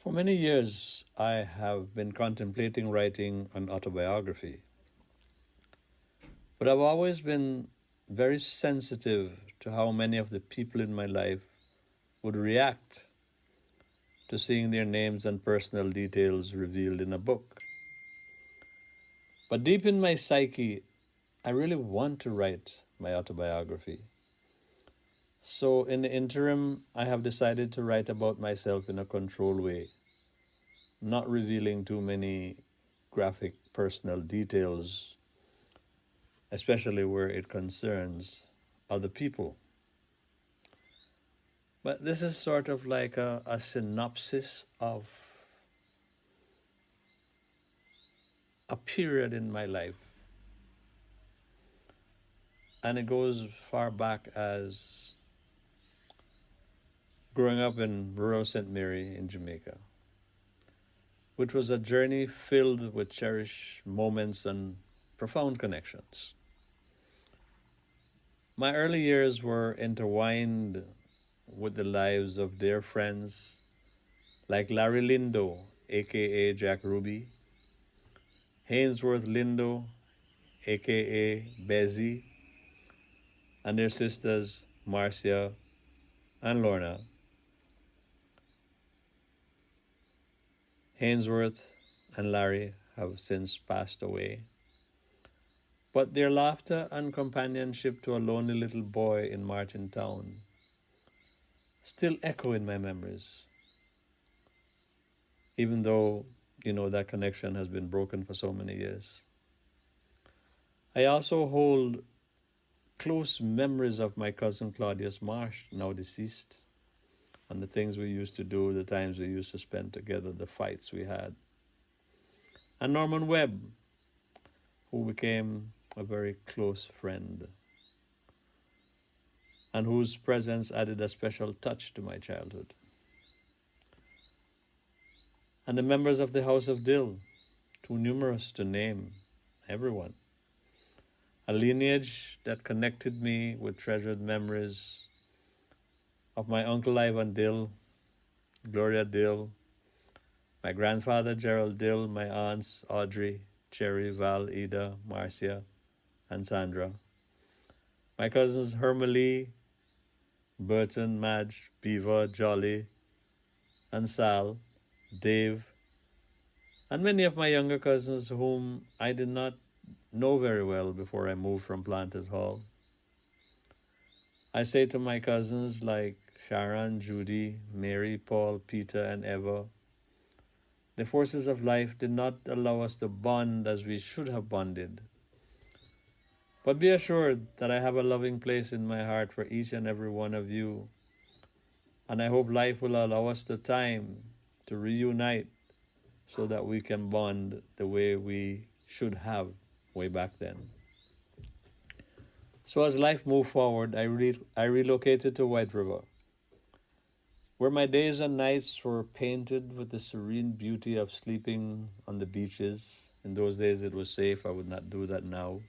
For many years, I have been contemplating writing an autobiography, but I've always been very sensitive to how many of the people in my life would react to seeing their names and personal details revealed in a book. But deep in my psyche, I really want to write my autobiography. So, in the interim, I have decided to write about myself in a controlled way, not revealing too many graphic personal details, especially where it concerns other people. But this is sort of like a synopsis of a period in my life. And it goes far back as growing up in rural St. Mary in Jamaica, which was a journey filled with cherished moments and profound connections. My early years were intertwined with the lives of dear friends like Larry Lindo, aka Jack Ruby, Hainsworth Lindo, aka Bezzy, and their sisters Marcia and Lorna. Hainsworth and Larry have since passed away, but their laughter and companionship to a lonely little boy in Martintown still echo in my memories, even though, that connection has been broken for so many years. I also hold close memories of my cousin Claudius Marsh, now deceased, and the things we used to do, the times we used to spend together, the fights we had. And Norman Webb, who became a very close friend, and whose presence added a special touch to my childhood. And the members of the House of Dill, too numerous to name everyone. A lineage that connected me with treasured memories of my uncle Ivan Dill, Gloria Dill, my grandfather Gerald Dill, my aunts Audrey, Cherry, Val, Ida, Marcia, and Sandra, my cousins Hermalee, Burton, Madge, Beaver, Jolly, and Sal, Dave, and many of my younger cousins whom I did not know very well before I moved from Planters Hall. I say to my cousins like Sharon, Judy, Mary, Paul, Peter, and Eva, the forces of life did not allow us to bond as we should have bonded. But be assured that I have a loving place in my heart for each and every one of you, and I hope life will allow us the time to reunite so that we can bond the way we should have way back then. So as life moved forward, I relocated to White River, where my days and nights were painted with the serene beauty of sleeping on the beaches. In those days it was safe, I would not do that now.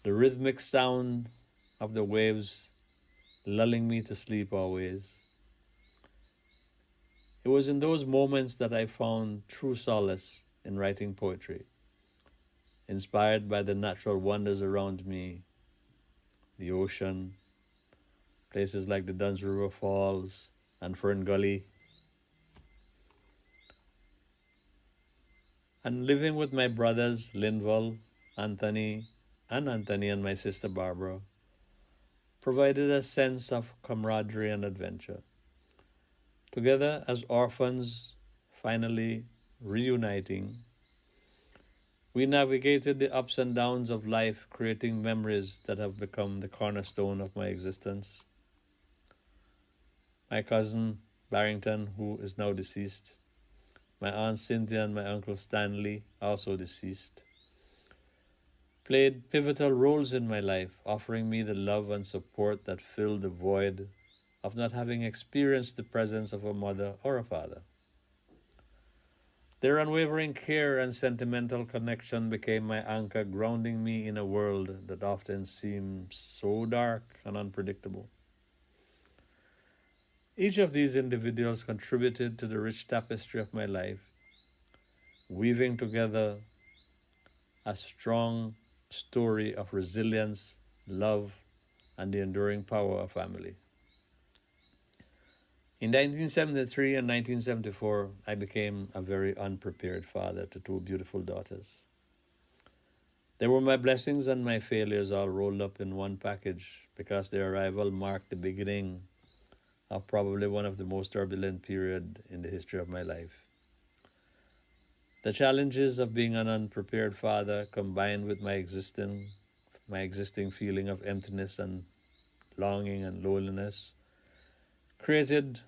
The rhythmic sound of the waves lulling me to sleep always. It was in those moments that I found true solace in writing poetry, inspired by the natural wonders around me, the ocean, places like the Duns River Falls and Fern Gully, and living with my brothers Linval, Anthony, and my sister Barbara provided a sense of camaraderie and adventure. Together as orphans, finally reuniting, we navigated the ups and downs of life, creating memories that have become the cornerstone of my existence. My cousin Barrington, who is now deceased, my aunt Cynthia and my uncle Stanley, also deceased, played pivotal roles in my life, offering me the love and support that filled the void of not having experienced the presence of a mother or a father. Their unwavering care and sentimental connection became my anchor, grounding me in a world that often seems so dark and unpredictable. Each of these individuals contributed to the rich tapestry of my life, weaving together a strong story of resilience, love, and the enduring power of family. In 1973 and 1974, I became a very unprepared father to two beautiful daughters. They were my blessings and my failures all rolled up in one package because their arrival marked the beginning of probably one of the most turbulent period in the history of my life. The challenges of being an unprepared father combined with my existing feeling of emptiness and longing and loneliness created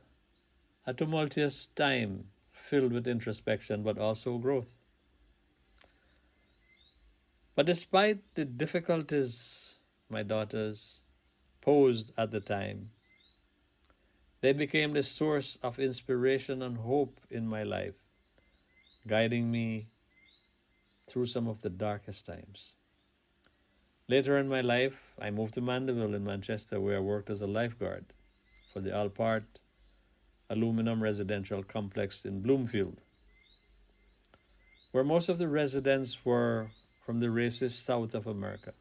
a tumultuous time filled with introspection but also growth. But despite the difficulties my daughters posed at the time, they became the source of inspiration and hope in my life, guiding me through some of the darkest times. Later in my life, I moved to Mandeville in Manchester, where I worked as a lifeguard for the Alpart Aluminum Residential Complex in Bloomfield, where most of the residents were from the racist South of America.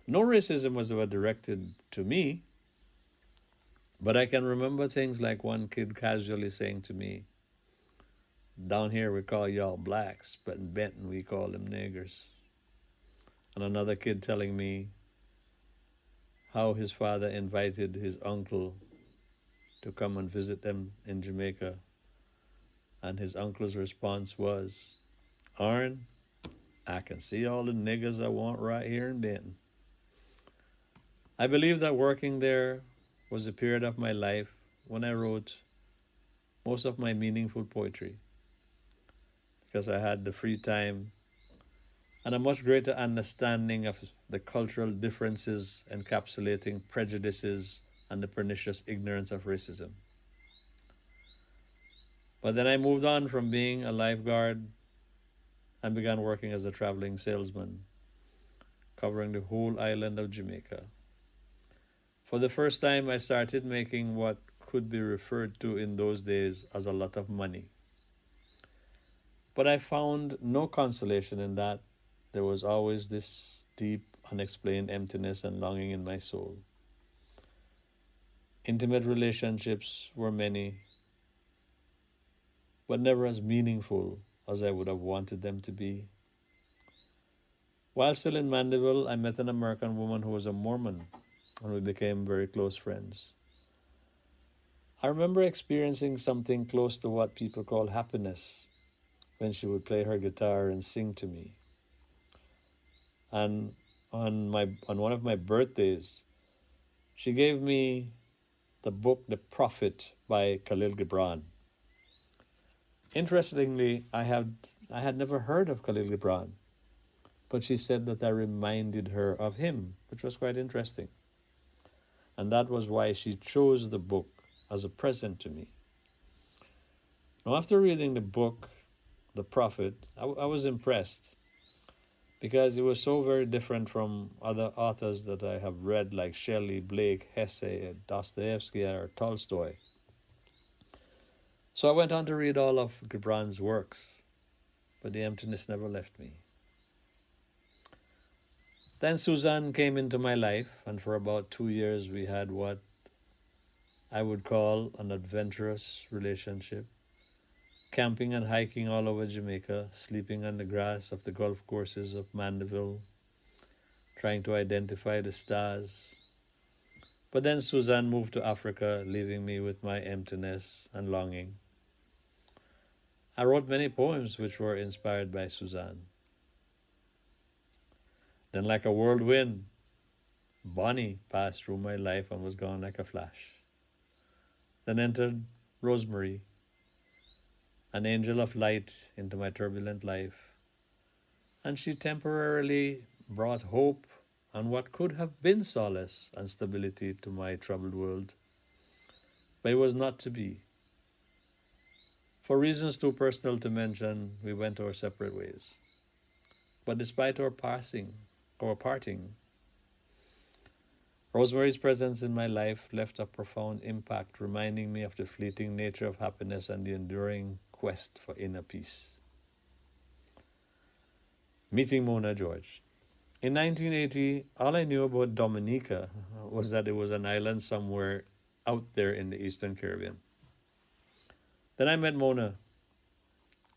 No racism was ever directed to me, but I can remember things like one kid casually saying to me, "Down here we call y'all blacks, but in Benton we call them niggers." And another kid telling me how his father invited his uncle to come and visit them in Jamaica, and his uncle's response was, "Arn, I can see all the niggers I want right here in Benton." I believe that working there was a period of my life when I wrote most of my meaningful poetry because I had the free time and a much greater understanding of the cultural differences encapsulating prejudices and the pernicious ignorance of racism. But then I moved on from being a lifeguard and began working as a traveling salesman, covering the whole island of Jamaica. For the first time, I started making what could be referred to in those days as a lot of money. But I found no consolation in that. There was always this deep, unexplained emptiness and longing in my soul. Intimate relationships were many, but never as meaningful as I would have wanted them to be. While still in Mandeville, I met an American woman who was a Mormon, and we became very close friends. I remember experiencing something close to what people call happiness when she would play her guitar and sing to me. And on one of my birthdays, she gave me the book The Prophet by Khalil Gibran. Interestingly, I had never heard of Khalil Gibran, but she said that I reminded her of him, which was quite interesting. And that was why she chose the book as a present to me. Now, after reading the book, The Prophet, I was impressed because it was so very different from other authors that I have read, like Shelley, Blake, Hesse, Dostoevsky, or Tolstoy. So I went on to read all of Gibran's works, but the emptiness never left me. Then Suzanne came into my life, and for about 2 years we had what I would call an adventurous relationship, camping and hiking all over Jamaica, sleeping on the grass of the golf courses of Mandeville, trying to identify the stars. But then Suzanne moved to Africa, leaving me with my emptiness and longing. I wrote many poems which were inspired by Suzanne. Then, like a whirlwind, Bonnie passed through my life and was gone like a flash. Then entered Rosemary, an angel of light into my turbulent life, and she temporarily brought hope and what could have been solace and stability to my troubled world. But it was not to be. For reasons too personal to mention, we went our separate ways. But despite our parting, Rosemary's presence in my life left a profound impact, reminding me of the fleeting nature of happiness and the enduring quest for inner peace. Meeting Mona George. In 1980, all I knew about Dominica was that it was an island somewhere out there in the Eastern Caribbean. Then I met Mona,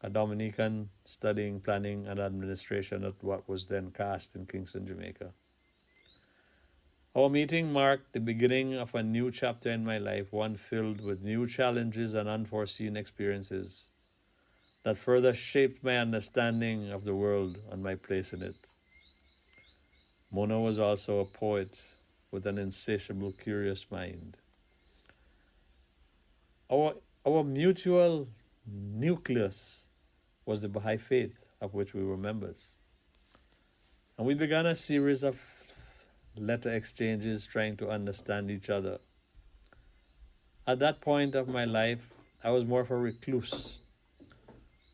a Dominican studying planning and administration at what was then CAST in Kingston, Jamaica. Our meeting marked the beginning of a new chapter in my life, one filled with new challenges and unforeseen experiences that further shaped my understanding of the world and my place in it. Mona was also a poet with an insatiable, curious mind. Our, our mutual nucleus was the Baha'i faith of which we were members. And we began a series of letter exchanges trying to understand each other. At that point of my life, I was more of a recluse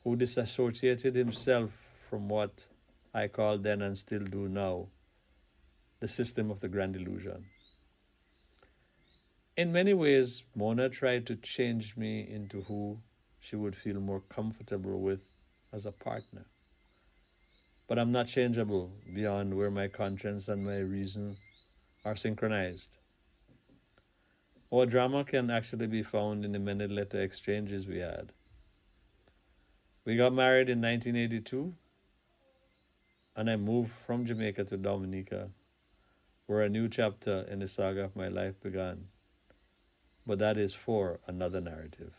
who disassociated himself from what I call then and still do now the system of the grand illusion. In many ways, Mona tried to change me into who she would feel more comfortable with as a partner. But I'm not changeable beyond where my conscience and my reason are synchronized. Our drama can actually be found in the many letter exchanges we had. We got married in 1982, and I moved from Jamaica to Dominica, where a new chapter in the saga of my life began. But that is for another narrative.